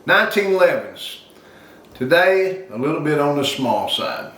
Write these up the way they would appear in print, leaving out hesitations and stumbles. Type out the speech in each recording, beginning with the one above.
1911s. Today, a little bit on the small side.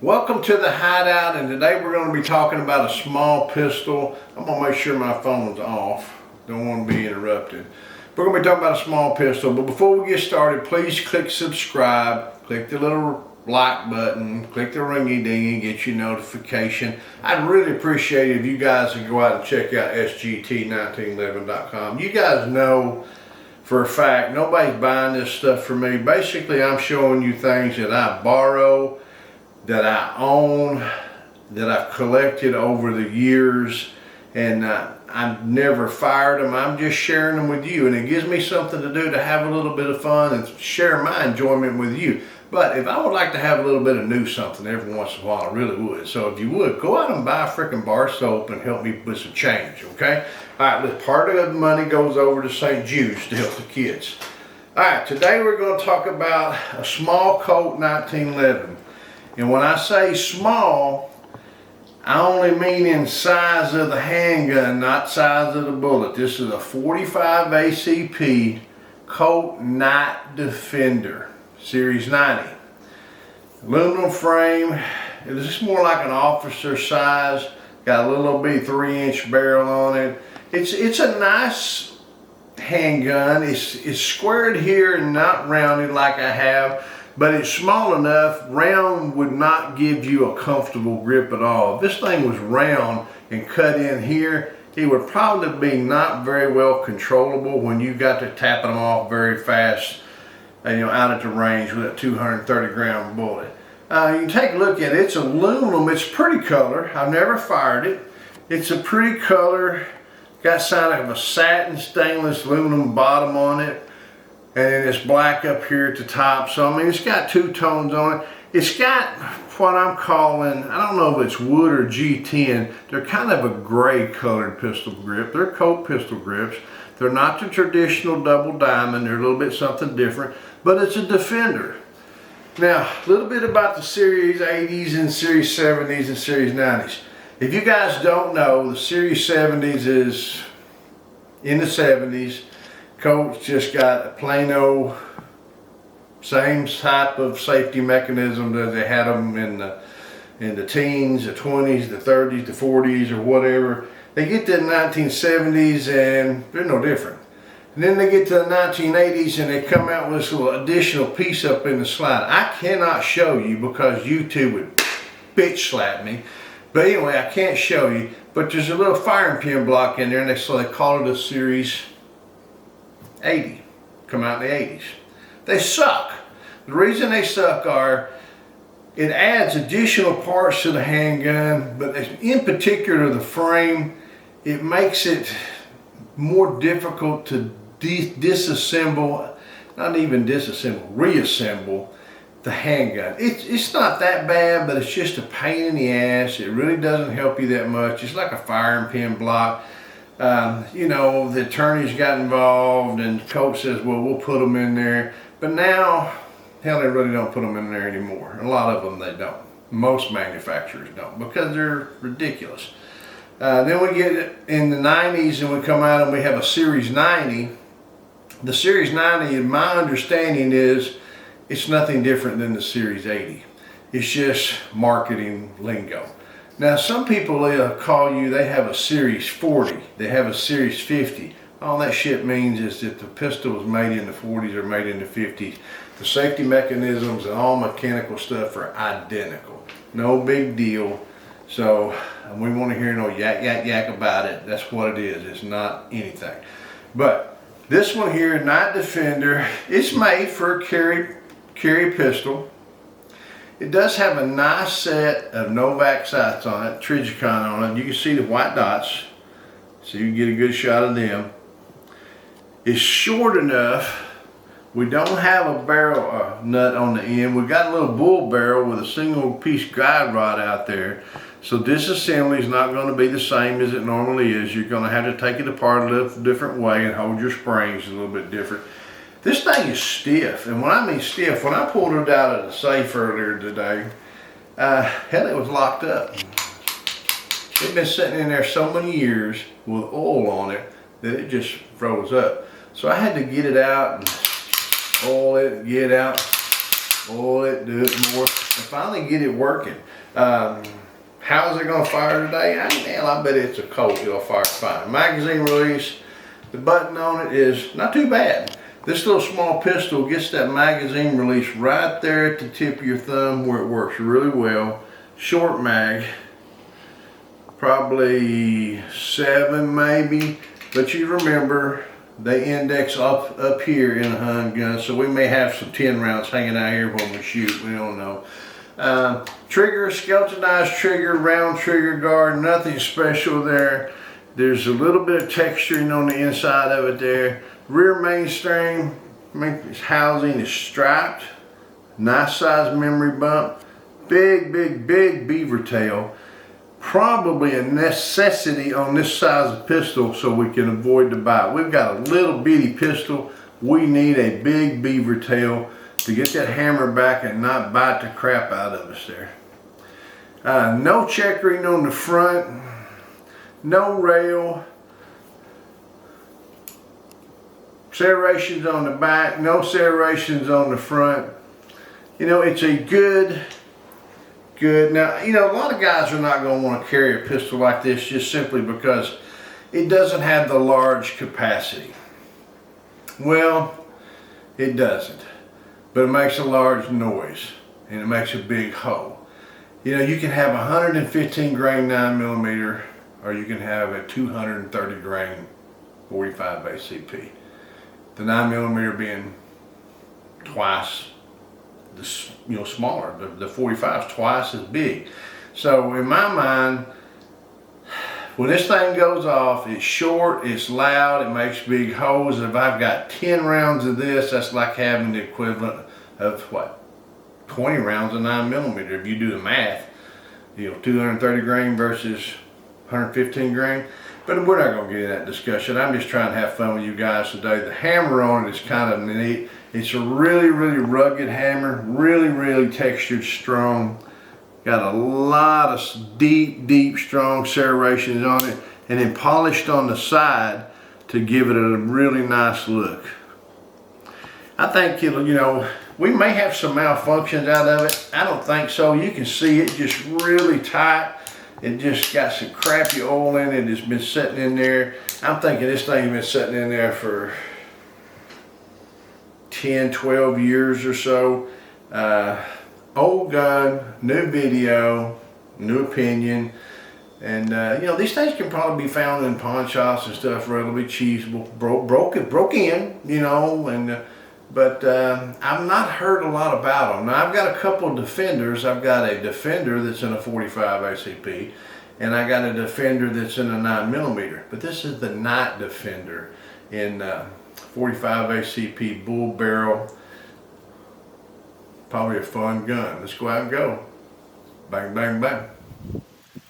Welcome to the Hideout, and today we're going to be talking about a small pistol. I'm going to make sure my phone's off. Don't want to be interrupted. We're going to be talking about a small pistol, but before we get started, please click subscribe, click the little like button, click the ringy dingy, get your notification. I'd really appreciate it if you guys would go out and check out sgt1911.com. You guys know for a fact nobody's buying this stuff from me. Basically, I'm showing you things that I borrow, that I own, that I've collected over the years, and I've never fired them. I'm just sharing them with you, and it gives me something to do to have a little bit of fun and share my enjoyment with you. But if I would like to have a little bit of new something every once in a while, I really would. So if you would, go out and buy a freaking bar soap and help me with some change, okay? All right, look, part of the money goes over to St. Jude's to help the kids. All right, today we're going to talk about a small Colt 1911. And when I say small, I only mean in size of the handgun, not size of the bullet. This is a 45 ACP Colt Night Defender, Series 90. Aluminum frame. It's just more like an officer size. Got a little bitty 3-inch barrel on it. It's a nice handgun. It's squared here and not rounded like I have. But it's small enough, round would not give you a comfortable grip at all. If this thing was round and cut in here, it would probably be not very well controllable when you got to tapping them off very fast, and out at the range with a 230 gram bullet. You can take a look at it. It's aluminum. It's pretty color. I've never fired it. It's a pretty color. Got kind of a satin stainless aluminum bottom on it. And then it's black up here at the top. So, I mean, it's got two tones on it. It's got what I'm calling, I don't know if it's wood or G10. They're kind of a gray colored pistol grip. They're Colt pistol grips. They're not the traditional double diamond. They're a little bit something different, but it's a Defender. Now, a little bit about the Series 80s and Series 70s and Series 90s. If you guys don't know, the Series 70s is in the 70s. Colt's just got a plain old same type of safety mechanism that they had them in the teens, the 20s, the 30s, the 40s, or whatever. They get to the 1970s and they're no different. And then they get to the 1980s and they come out with this little additional piece up in the slide. I cannot show you because YouTube would bitch slap me. But anyway, I can't show you. But there's a little firing pin block in there, and so they call it a Series 80, come out in the 80s. They suck. The reason they suck are it adds additional parts to the handgun, but in particular the frame, it makes it more difficult to disassemble, not even disassemble, reassemble the handgun. It's not that bad, but it's just a pain in the ass. It really doesn't help you that much. It's like a firing pin block. The attorneys got involved and Colt says, well, we'll put them in there. But now, hell, they really don't put them in there anymore. A lot of them, they don't. Most manufacturers don't because they're ridiculous. Then we get in the 90s and we come out and we have a Series 90. The Series 90, in my understanding, is it's nothing different than the Series 80. It's just marketing lingo. Now, some people call you, they have a Series 40, they have a Series 50. All that shit means is that the pistol was made in the 40s or made in the 50s. The safety mechanisms and all mechanical stuff are identical. No big deal. So, we want to hear no yak, yak, yak about it. That's what it is. It's not anything. But this one here, Night Defender, it's made for a carry pistol. It does have a nice set of Novak sights on it, Trigicon on it. You can see the white dots, so you can get a good shot of them. It's short enough. We don't have a barrel nut on the end. We've got a little bull barrel with a single piece guide rod out there. So disassembly is not going to be the same as it normally is. You're going to have to take it apart a little different way and hold your springs a little bit different. This thing is stiff, and when I mean stiff, when I pulled it out of the safe earlier today, hell, it was locked up. It'd been sitting in there so many years with oil on it that it just froze up. So I had to get it out and oil it, get out, oil it, do it more, and finally get it working. How is it going to fire today? I bet it's a Colt. It'll fire fine. Magazine release. The button on it is not too bad. This little small pistol gets that magazine release right there at the tip of your thumb where it works really well. Short mag, probably 7 maybe, but you remember they index up here in a handgun, so we may have some 10 rounds hanging out here when we shoot. We don't know. Trigger, skeletonized trigger, round trigger guard, nothing special there. There's a little bit of texturing on the inside of it there. Rear mainspring, housing is striped. Nice size memory bump. Big beaver tail. Probably a necessity on this size of pistol so we can avoid the bite. We've got a little bitty pistol. We need a big beaver tail to get that hammer back and not bite the crap out of us there. No checkering on the front, no rail, serrations on the back, no serrations on the front. You know, it's a good. Now, you know, a lot of guys are not going to want to carry a pistol like this just simply because it doesn't have the large capacity. Well, it doesn't. But it makes a large noise and it makes a big hole. You know, you can have a 115 grain 9mm or you can have a 230 grain 45 ACP. The 9mm being twice smaller. The 45 is twice as big. So in my mind, when this thing goes off, it's short, it's loud, it makes big holes. If I've got 10 rounds of this, that's like having the equivalent of what? 20 rounds of 9mm. If you do the math, 230 grain versus 115 grain. But we're not going to get in that discussion. I'm just trying to have fun with you guys today. The hammer on it is kind of neat. It's a really rugged hammer, really textured, strong. Got a lot of deep, strong serrations on it, and then polished on the side to give it a really nice look. I think we may have some malfunctions out of it. I don't think so. You can see it just really tight. It just got some crappy oil in it. It's been sitting in there. I'm thinking this thing's been sitting in there for 10, 12 years or so. Old gun, new video, new opinion. And these things can probably be found in pawn shops and stuff relatively cheap. Broke in, but I've not heard a lot about them. Now I've got a couple of Defenders. I've got a Defender that's in a 45 ACP, and I got a Defender that's in a 9mm. But this is the Night Defender in 45 ACP bull barrel. Probably a fun gun. Let's go out and go. Bang, bang, bang.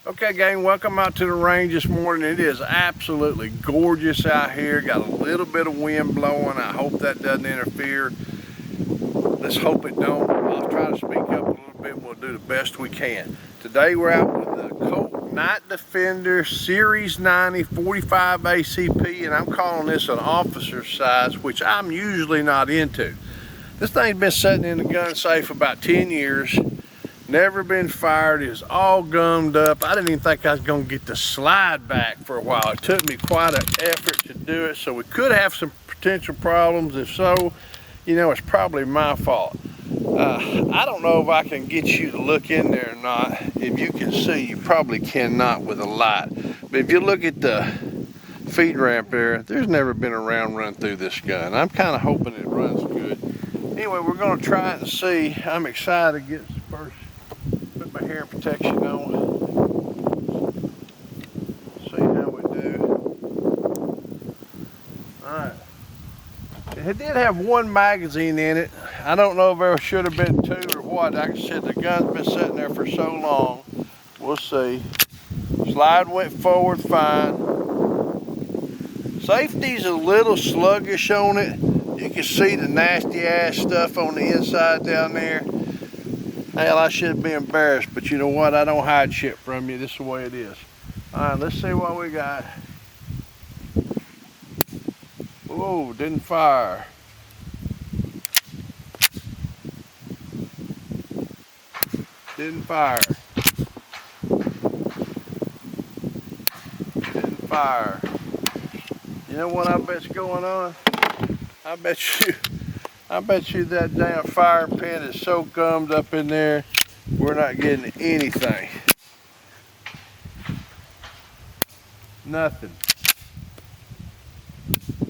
Okay, gang, welcome out to the range this morning. It is absolutely gorgeous out here. Got a little bit of wind blowing. I hope that doesn't interfere. Let's hope it don't. I'll try to speak up a little bit. We'll do the best we can. Today we're out with the Colt Night Defender Series 90 45 ACP, and I'm calling this an officer's size, which I'm usually not into. This thing's been sitting in the gun safe for about 10 years. Never been fired. It's all gummed up. I didn't even think I was going to get the slide back for a while. It took me quite an effort to do it, so we could have some potential problems. If so, it's probably my fault. I don't know if I can get you to look in there or not. If you can see, you probably cannot with a light. But if you look at the feed ramp there, there's never been a round run through this gun. I'm kind of hoping it runs good. Anyway, we're going to try it and see. I'm excited to get first. Put my hair protection on. See how we do. Alright. It did have one magazine in it. I don't know if there should have been two or what. Like I said, the gun's been sitting there for so long. We'll see. Slide went forward fine. Safety's a little sluggish on it. You can see the nasty ass stuff on the inside down there. Hell, I should be embarrassed, but you know what? I don't hide shit from you. This is the way it is. All right, let's see what we got. Whoa, didn't fire. Didn't fire. Didn't fire. You know what I bet's going on? I bet you that damn fire pin is so gummed up in there, we're not getting anything. Nothing.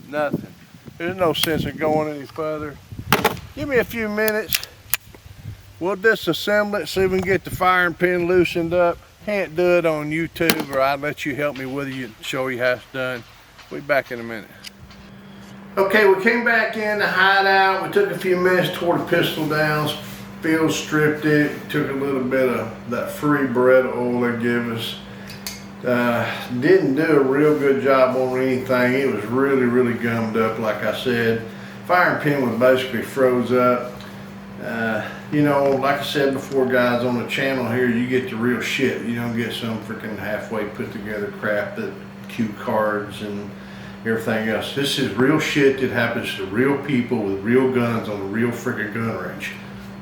Nothing. There's no sense in going any further. Give me a few minutes. We'll disassemble it, see if we can get the firing pin loosened up. Can't do it on YouTube, or I'd let you help me with it and show you how it's done. We'll be back in a minute. Okay, we came back in the hideout. We took a few minutes, tore the pistol down, field stripped it, took a little bit of that free bread oil they give us. Didn't do a real good job on anything. It was really gummed up, like I said. Firing pin was basically froze up. You know, like I said before, guys, on the channel here, you get the real shit. You don't get some freaking halfway put together crap, that cue cards and everything else. This is real shit that happens to real people with real guns on a real freaking gun range.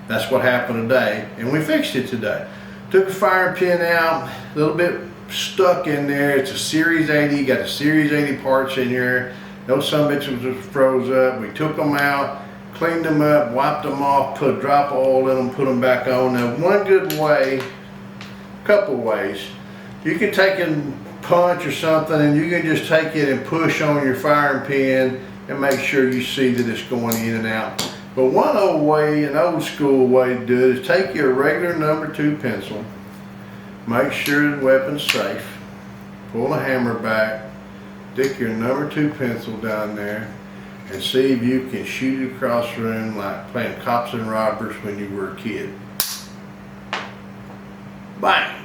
That's what happened today, and we fixed it today. Took the firing pin out, a little bit stuck in there. It's a Series 80, got the Series 80 parts in here. Those some bitches was froze up. We took them out, cleaned them up, wiped them off, put a drop of oil in them, put them back on. Now, one good way, couple ways, you can take and punch or something, and you can just take it and push on your firing pin and make sure you see that it's going in and out. But one old way, an old school way to do it, is take your regular number 2 pencil, make sure the weapon's safe, pull the hammer back, stick your number 2 pencil down there, and see if you can shoot it across the room like playing cops and robbers when you were a kid. Bang!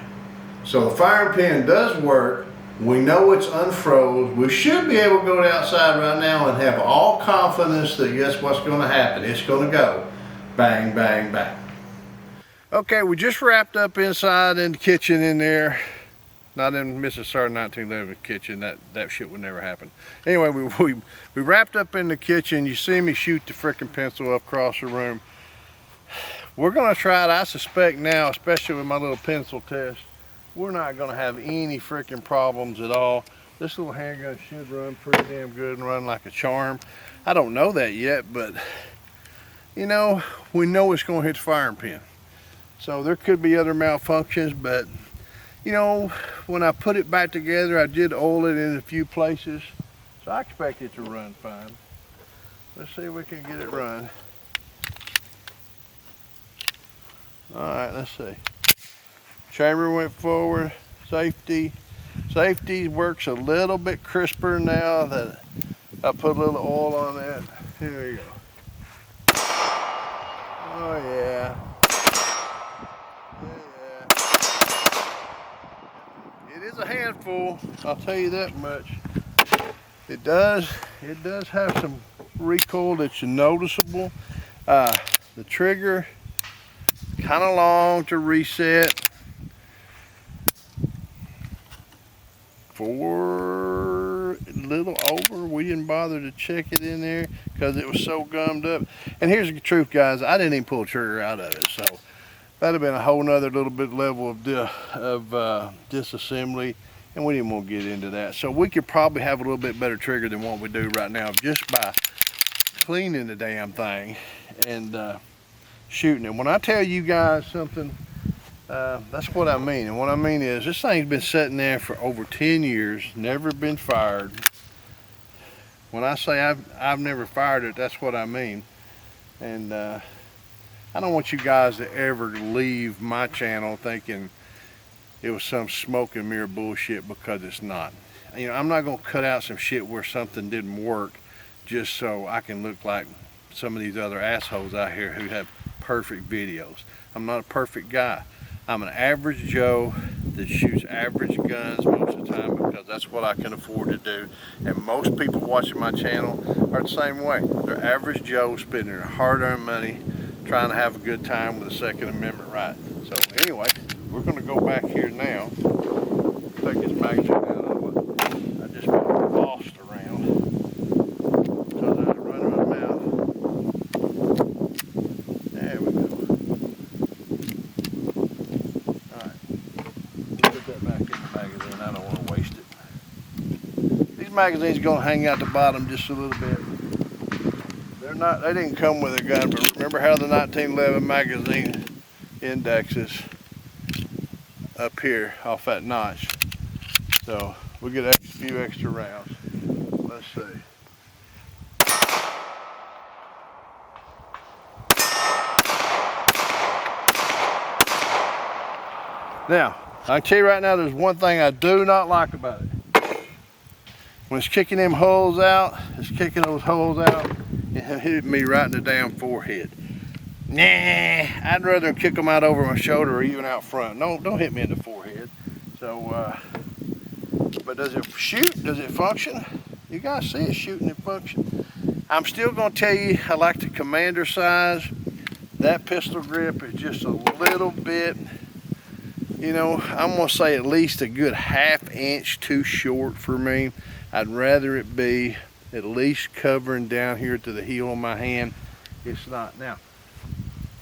So the firing pin does work. We know it's unfroze. We should be able to go outside right now and have all confidence that guess what's going to happen. It's going to go bang, bang, bang. Okay, we just wrapped up inside in the kitchen in there. Not in Mrs. Sarge 1911 kitchen. That shit would never happen. Anyway, we wrapped up in the kitchen. You see me shoot the frickin' pencil up across the room. We're going to try it. I suspect now, especially with my little pencil test, we're not going to have any freaking problems at all. This little handgun should run pretty damn good and run like a charm. I don't know that yet, but you know, we know it's going to hit the firing pin. So there could be other malfunctions, but you know, when I put it back together, I did oil it in a few places, so I expect it to run fine. Let's see if we can get it run. All right, let's see. Chamber went forward, safety. Safety works a little bit crisper now that I put a little oil on that. Here we go. Oh yeah. It is a handful, I'll tell you that much. It does have some recoil that's noticeable. The trigger, kind of long to reset. For a little over, we didn't bother to check it in there because it was so gummed up. And here's the truth, guys, I didn't even pull the trigger out of it, so that'd have been a whole nother little bit level of disassembly, and we didn't want to get into that. So we could probably have a little bit better trigger than what we do right now just by cleaning the damn thing and shooting it. When I tell you guys something, that's what I mean. And what I mean is this thing's been sitting there for over 10 years, never been fired. When I say I've never fired it, that's what I mean. And I don't want you guys to ever leave my channel thinking it was some smoke and mirror bullshit, because it's not. You know, I'm not gonna cut out some shit where something didn't work just so I can look like some of these other assholes out here who have perfect videos. I'm not a perfect guy. I'm an average Joe that shoots average guns most of the time, because that's what I can afford to do. And most people watching my channel are the same way. They're average Joe spending their hard-earned money trying to have a good time with the Second Amendment right. So anyway, we're going to go back here now. Take this magazine out of it. I just got lost around because I was running my mouth. There we go. Alright. Put that back in the magazine. I don't want to waste it. These magazines are going to hang out the bottom just a little bit. They didn't come with a gun, but remember how the 1911 magazine indexes up here off that notch. So we'll get a few extra rounds. Let's see. Now, I can tell you right now, there's one thing I do not like about it. When it's kicking them holes out, it's kicking those holes out and hitting me right in the damn forehead. Nah, I'd rather kick them out over my shoulder or even out front. No, don't hit me in the forehead. So, but does it shoot? Does it function? You guys see it shooting and function. I'm still going to tell you, I like the commander size. That pistol grip is just a little bit, you know, I'm going to say at least a good ½ inch too short for me. I'd rather it be at least covering down here to the heel of my hand. It's not. Now,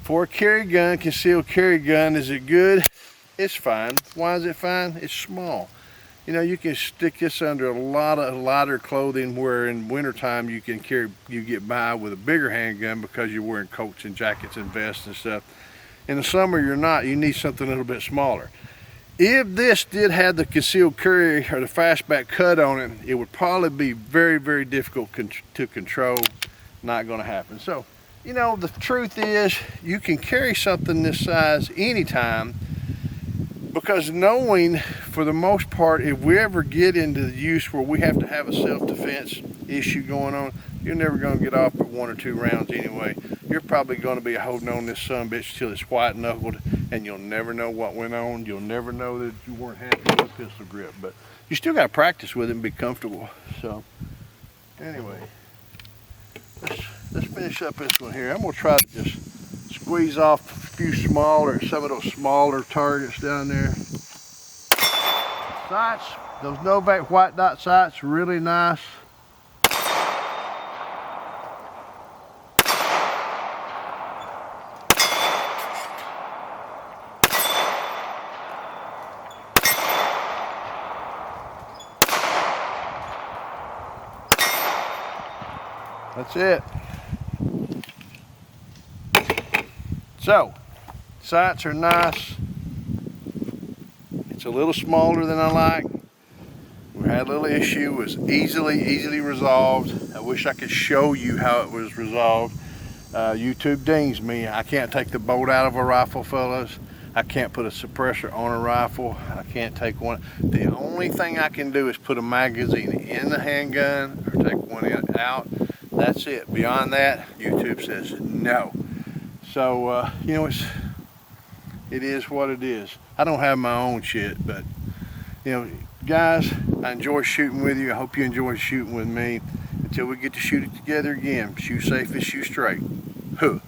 for a carry gun, concealed carry gun, is it good? It's fine. Why is it fine? It's small. You know, you can stick this under a lot of lighter clothing, where in wintertime you get by with a bigger handgun because you're wearing coats and jackets and vests and stuff. In the summer you're not. You need something a little bit smaller. If this did have the concealed carry or the fastback cut on it, it would probably be very, very difficult to control. Not going to happen. So, you know, the truth is, you can carry something this size anytime, because knowing, for the most part, if we ever get into the use where we have to have a self-defense issue going on, you're never going to get off with 1 or 2 rounds anyway. You're probably going to be holding on this sumbitch till it's white knuckled, and you'll never know what went on. You'll never know that you weren't happy with the pistol grip, but you still got to practice with it and be comfortable. So anyway, let's finish up this one here. I'm going to try to just squeeze off a few some of those smaller targets down there. Sights, those Novak white dot sights, really nice. That's it. So, sights are nice. It's a little smaller than I like. We had a little issue. It was easily resolved. I wish I could show you how it was resolved. YouTube dings me. I can't take the bolt out of a rifle, fellas. I can't put a suppressor on a rifle. I can't take one. The only thing I can do is put a magazine in the handgun or take one out. That's it. Beyond that, YouTube says no. So, you know, it is what it is. I don't have my own shit, but, you know, guys, I enjoy shooting with you. I hope you enjoy shooting with me. Until we get to shoot it together again, shoot safe and shoot straight. Huh.